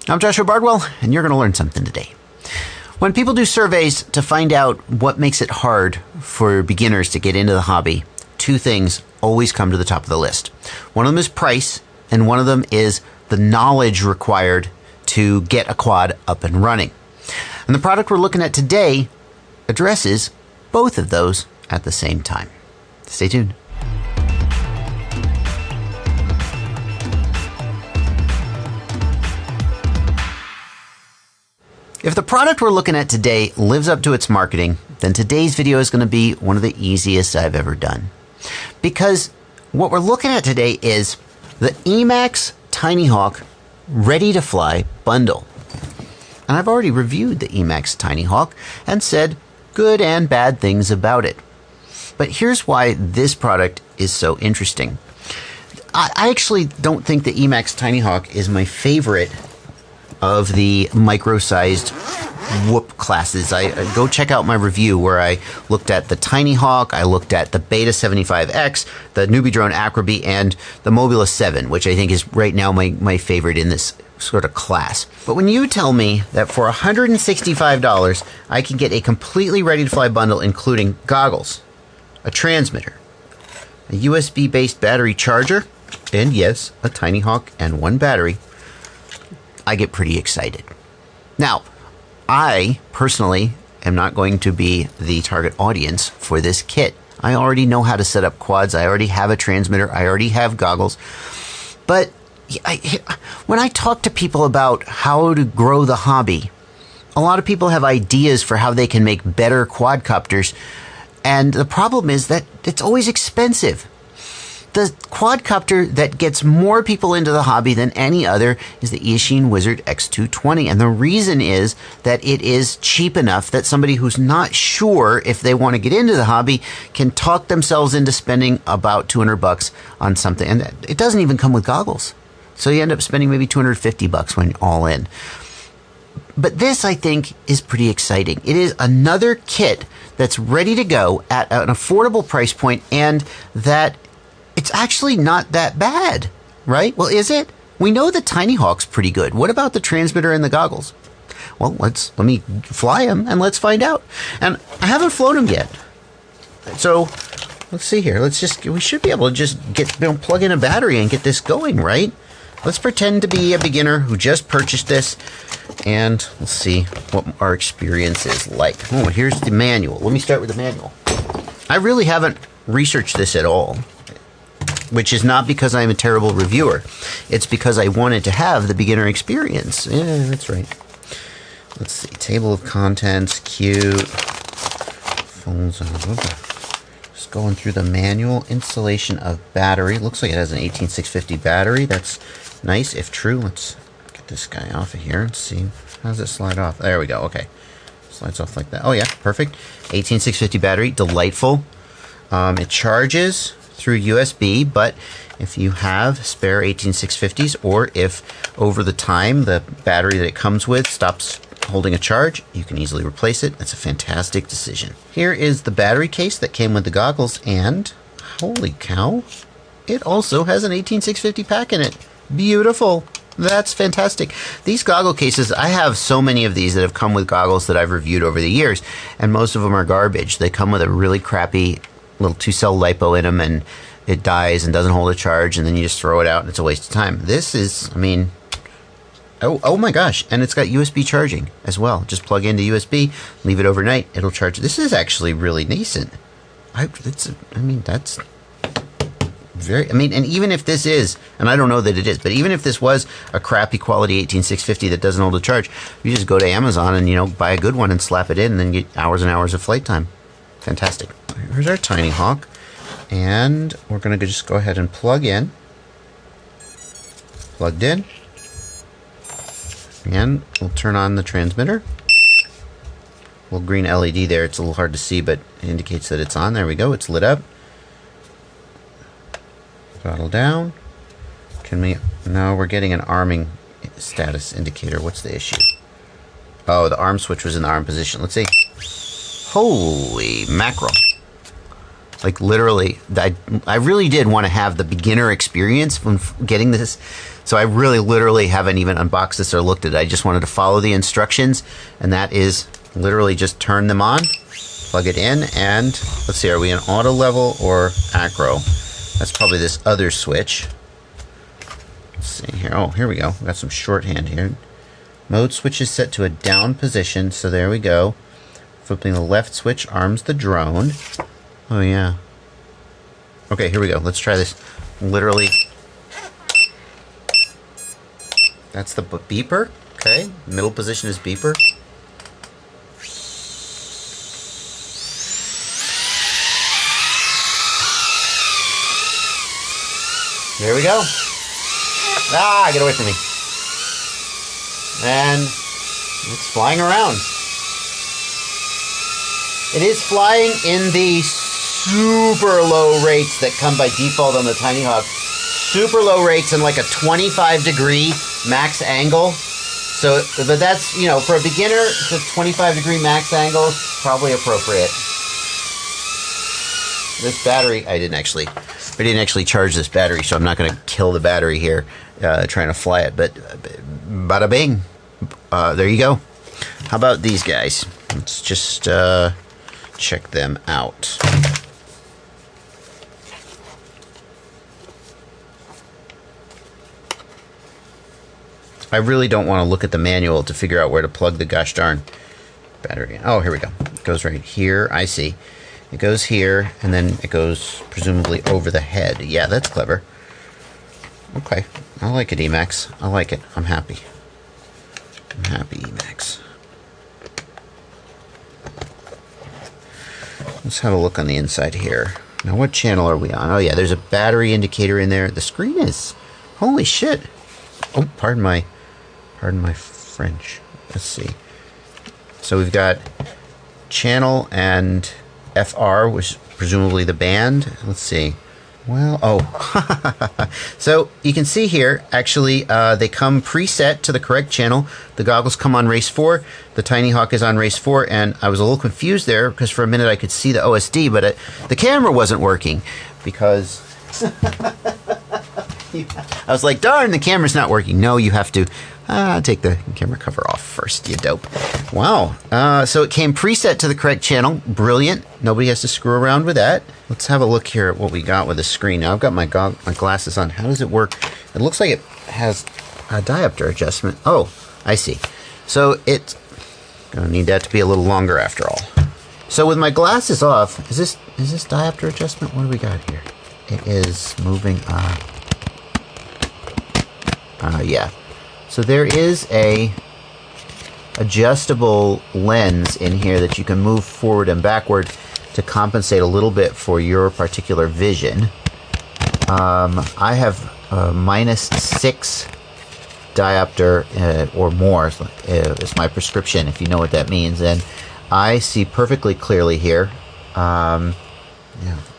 I'm Joshua Bardwell, and you're going to learn something today. When people do surveys to find out what makes it hard for beginners to get into the hobby, two things always come to the top of the list. One of them is price, and one of them is the knowledge required to get a quad up and running. And the product we're looking at today addresses both of those at the same time. Stay tuned. If the product we're looking at today lives up to its marketing, then today's video is going to be one of the easiest I've ever done. Because what we're looking at today is the Emax Tinyhawk Ready to Fly bundle. And I've already reviewed the Emax Tinyhawk and said good and bad things about it. But here's why this product is so interesting. I actually don't think the Emax Tinyhawk is my favorite of the micro-sized whoop classes. I go check out my review where I looked at the Tinyhawk, I looked at the Beta 75X, the Newbie Drone Acroby, and the Mobula 7, which I think is right now my favorite in this sort of class. But when you tell me that for $165 I can get a completely ready-to-fly bundle including goggles, a transmitter, a USB-based battery charger, and yes, a Tinyhawk and one battery, I get pretty excited. Now, I personally am not going to be the target audience for this kit. I already know how to set up quads. I already have a transmitter. I already have goggles. But when I talk to people about how to grow the hobby, a lot of people have ideas for how they can make better quadcopters. And the problem is that it's always expensive. The quadcopter that gets more people into the hobby than any other is the Eachine Wizard X220. And the reason is that it is cheap enough that somebody who's not sure if they want to get into the hobby can talk themselves into spending about $200 on something. And it doesn't even come with goggles. So you end up spending maybe $250 when all in. But this, I think, is pretty exciting. It is another kit that's ready to go at an affordable price point, and that it's actually not that bad, right? Well, is it? We know the Tinyhawk's pretty good. What about the transmitter and the goggles? Well, let me fly them and let's find out. And I haven't flown them yet. So let's see here. We should be able to just plug in a battery and get this going, right? Let's pretend to be a beginner who just purchased this, and let's see what our experience is like. Oh, here's the manual. Let me start with the manual. I really haven't researched this at all, which is not because I'm a terrible reviewer. It's because I wanted to have the beginner experience. Yeah, that's right. Let's see. Table of contents, cute. Phones on. Just going through the manual. Installation of battery. Looks like it has an 18650 battery. That's nice, if true. Let's get this guy off of here and see. How does it slide off? There we go. Okay. Slides off like that. Oh, yeah. Perfect. 18650 battery. Delightful. It charges through USB, but if you have spare 18650s, or if over the time the battery that it comes with stops holding a charge, you can easily replace it. That's a fantastic decision. Here is the battery case that came with the goggles, and holy cow, it also has an 18650 pack in it. Beautiful. That's fantastic. These goggle cases, I have so many of these that have come with goggles that I've reviewed over the years, and most of them are garbage. They come with a really crappy little 2-cell LiPo in them, and it dies and doesn't hold a charge, and then you just throw it out and it's a waste of time. This is, I mean, oh my gosh, and it's got USB charging as well. Just plug into USB, leave it overnight, it'll charge. This is actually really decent. That's very, and even if this is, and I don't know that it is, but even if this was a crappy quality 18650 that doesn't hold a charge, you just go to Amazon and buy a good one and slap it in, and then get hours and hours of flight time. Fantastic. Here's our Tinyhawk, and we're going to just go ahead and plug in. Plugged in. And we'll turn on the transmitter. Little green LED there. It's a little hard to see, but it indicates that it's on. There we go. It's lit up. Throttle down. No, we're getting an arming status indicator. What's the issue? Oh, the arm switch was in the arm position. Let's see. Holy mackerel. Like literally, I really did want to have the beginner experience when getting this. So I really literally haven't even unboxed this or looked at it. I just wanted to follow the instructions, and that is literally just turn them on, plug it in, and let's see, are we in auto level or acro? That's probably this other switch. Let's see here. Oh, here we go. We got some shorthand here. Mode switch is set to a down position, so there we go. Flipping the left switch arms the drone. Oh yeah. Okay, here we go. Let's try this. Literally. That's the beeper. Okay, middle position is beeper. There we go. Ah, get away from me. And it's flying around. It is flying in the super low rates that come by default on the Tinyhawk. Super low rates and like a 25-degree max angle. So, but that's, you know, for a beginner, it's a 25-degree max angle, probably appropriate. This battery, I didn't actually charge this battery, so I'm not going to kill the battery here trying to fly it. But bada bing, there you go. How about these guys? Let's just check them out. I really don't want to look at the manual to figure out where to plug the gosh darn battery. Oh, here we go. It goes right here. I see. It goes here, and then it goes presumably over the head. Yeah, that's clever. Okay. I like it, Emax. I like it. I'm happy. I'm happy, Emax. Let's have a look on the inside here. Now, what channel are we on? Oh, yeah, there's a battery indicator in there. The screen is... Holy shit. Oh, pardon my French. Let's see. So we've got channel and FR, which is presumably the band. Let's see. Well, oh. So you can see here, actually, they come preset to the correct channel. The goggles come on race 4. The Tinyhawk is on race 4, and I was a little confused there because for a minute I could see the OSD, but the camera wasn't working because... I was like, darn, the camera's not working. No, you have to take the camera cover off first, you dope. Wow. So it came preset to the correct channel. Brilliant. Nobody has to screw around with that. Let's have a look here at what we got with the screen. Now, I've got my glasses on. How does it work? It looks like it has a diopter adjustment. Oh, I see. So it's going to need that to be a little longer after all. So with my glasses off, is this diopter adjustment? What do we got here? It is moving... yeah. So there is a adjustable lens in here that you can move forward and backward to compensate a little bit for your particular vision. I have -6 diopter or more is my prescription, if you know what that means, and I see perfectly clearly here. Yeah,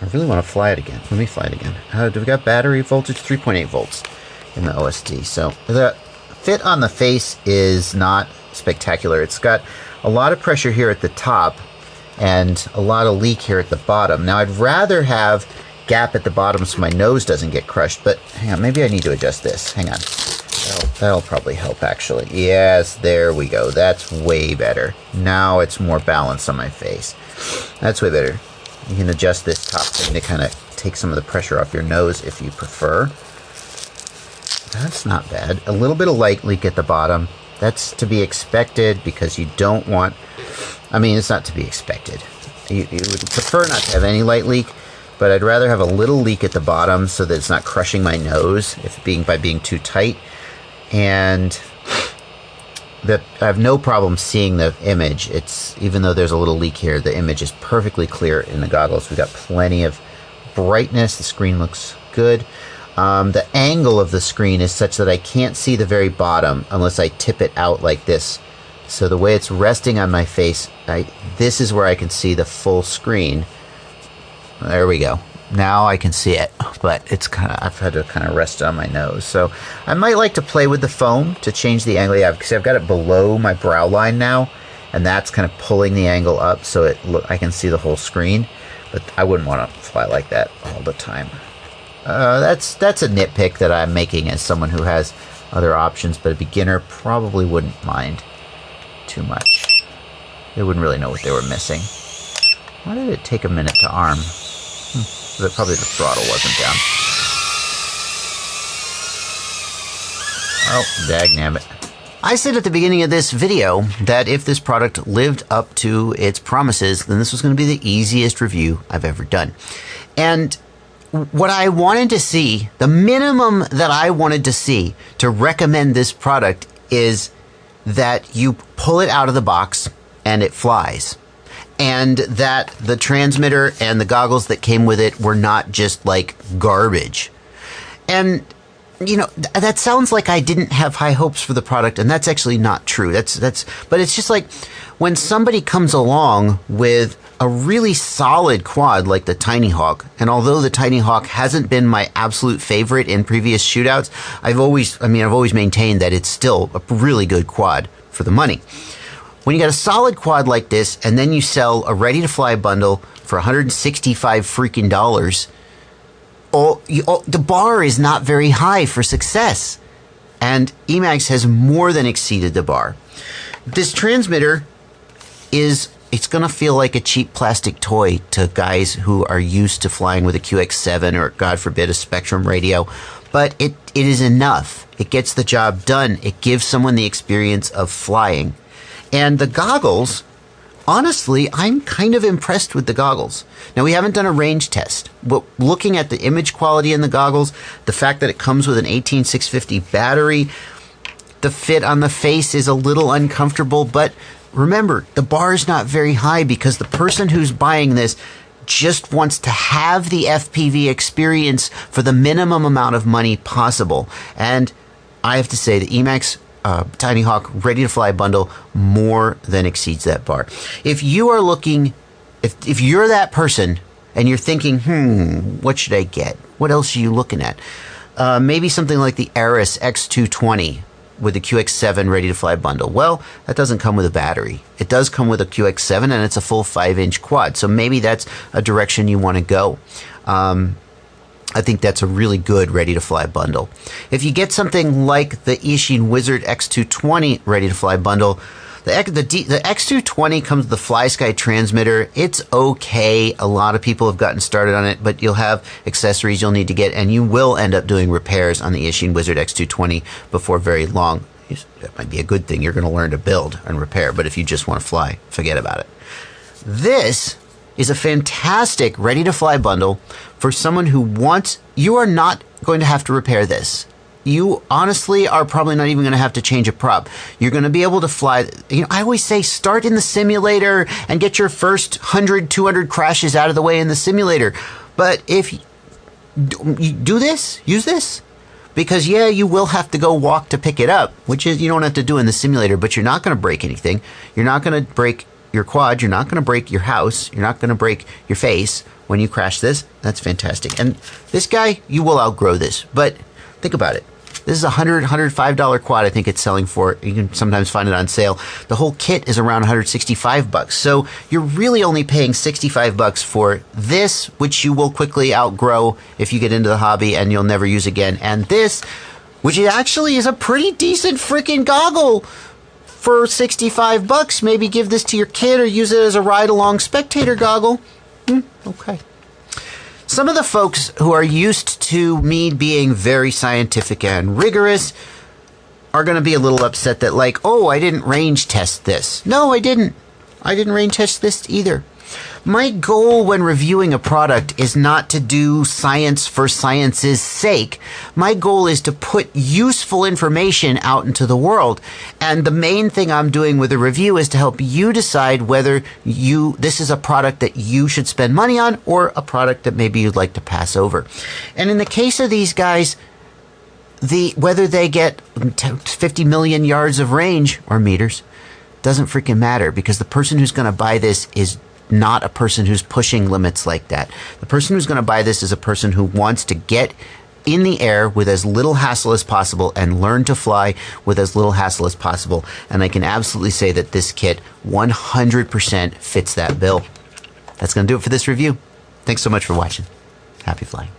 I really want to fly it again. Let me fly it again. Do we got battery voltage? 3.8 volts. In the OSD. So the fit on the face is not spectacular. It's got a lot of pressure here at the top and a lot of leak here at the bottom. Now I'd rather have gap at the bottom so my nose doesn't get crushed, but hang on, maybe I need to adjust this. Hang on. That'll probably help actually. Yes, there we go. That's way better. Now it's more balanced on my face. That's way better. You can adjust this top thing to kind of take some of the pressure off your nose if you prefer. That's not bad. A little bit of light leak at the bottom. That's to be expected because you don't want... I mean, it's not to be expected. You would prefer not to have any light leak, but I'd rather have a little leak at the bottom so that it's not crushing my nose by being too tight. And I have no problem seeing the image. Even though there's a little leak here, the image is perfectly clear in the goggles. We've got plenty of brightness. The screen looks good. The angle of the screen is such that I can't see the very bottom unless I tip it out like this. So the way it's resting on my face, this is where I can see the full screen. There we go. Now I can see it, but I've had to kind of rest it on my nose. So I might like to play with the foam to change the angle. Yeah, because I've got it below my brow line now, and that's kind of pulling the angle up so I can see the whole screen. but I wouldn't want to fly like that all the time. That's a nitpick that I'm making as someone who has other options, but a beginner probably wouldn't mind too much. They wouldn't really know what they were missing. Why did it take a minute to arm? Probably the throttle wasn't down. Oh, dagnabbit. I said at the beginning of this video that if this product lived up to its promises, then this was going to be the easiest review I've ever done. And what I wanted to see, the minimum that I wanted to see to recommend this product is that you pull it out of the box and it flies. And that the transmitter and the goggles that came with it were not just like garbage. And you know, that sounds like I didn't have high hopes for the product, and that's actually not true. But it's just like when somebody comes along with a really solid quad like the Tinyhawk, and although the Tinyhawk hasn't been my absolute favorite in previous shootouts, I've always maintained that it's still a really good quad for the money. When you got a solid quad like this, and then you sell a ready-to-fly bundle for $165 freaking dollars, the bar is not very high for success. And Emax has more than exceeded the bar. This transmitter it's going to feel like a cheap plastic toy to guys who are used to flying with a QX7 or, God forbid, a Spectrum radio. But it is enough. It gets the job done. It gives someone the experience of flying. And the goggles, honestly, I'm kind of impressed with the goggles. Now, we haven't done a range test, but looking at the image quality in the goggles, the fact that it comes with an 18650 battery, the fit on the face is a little uncomfortable, but remember, the bar is not very high because the person who's buying this just wants to have the FPV experience for the minimum amount of money possible. And I have to say, the Emax Tinyhawk ready-to-fly bundle more than exceeds that bar. If you are looking, if you're that person and you're thinking, what should I get? What else are you looking at? Maybe something like the Aris X220 with the QX7 ready-to-fly bundle. Well, that doesn't come with a battery. It does come with a QX7, and it's a full 5-inch quad. So maybe that's a direction you want to go. I think that's a really good ready-to-fly bundle. If you get something like the Ishin Wizard X220 ready-to-fly bundle, the X220 comes with the FlySky transmitter. It's okay. A lot of people have gotten started on it, but you'll have accessories you'll need to get, and you will end up doing repairs on the Ishin Wizard X220 before very long. That might be a good thing. You're going to learn to build and repair, but if you just want to fly, forget about it. This is a fantastic ready-to-fly bundle for someone who wants... You are not going to have to repair this. You honestly are probably not even going to have to change a prop. You're going to be able to fly... You know, I always say start in the simulator and get your first 100, 200 crashes out of the way in the simulator. But if you do this, use this. Because, yeah, you will have to go walk to pick it up, which is you don't have to do in the simulator, but you're not going to break anything. You're not going to break your quad, you're not going to break your house, you're not going to break your face when you crash this. That's fantastic. And this guy, you will outgrow this, but think about it. This is a $105 quad I think it's selling for. You can sometimes find it on sale. The whole kit is around $165. So you're really only paying $65 for this, which you will quickly outgrow if you get into the hobby and you'll never use again. And this, which actually is a pretty decent freaking goggle, for $65, maybe give this to your kid or use it as a ride-along spectator goggle. Okay. Some of the folks who are used to me being very scientific and rigorous are going to be a little upset that like, oh, I didn't range test this. No, I didn't. I didn't range test this either. My goal when reviewing a product is not to do science for science's sake. My goal is to put useful information out into the world. And the main thing I'm doing with a review is to help you decide whether this is a product that you should spend money on or a product that maybe you'd like to pass over. And in the case of these guys, whether they get 50 million yards of range or meters doesn't freaking matter, because the person who's going to buy this is not a person who's pushing limits like that. The person who's going to buy this is a person who wants to get in the air with as little hassle as possible and learn to fly with as little hassle as possible. And I can absolutely say that this kit 100% fits that bill. That's going to do it for this review. Thanks so much for watching. Happy flying.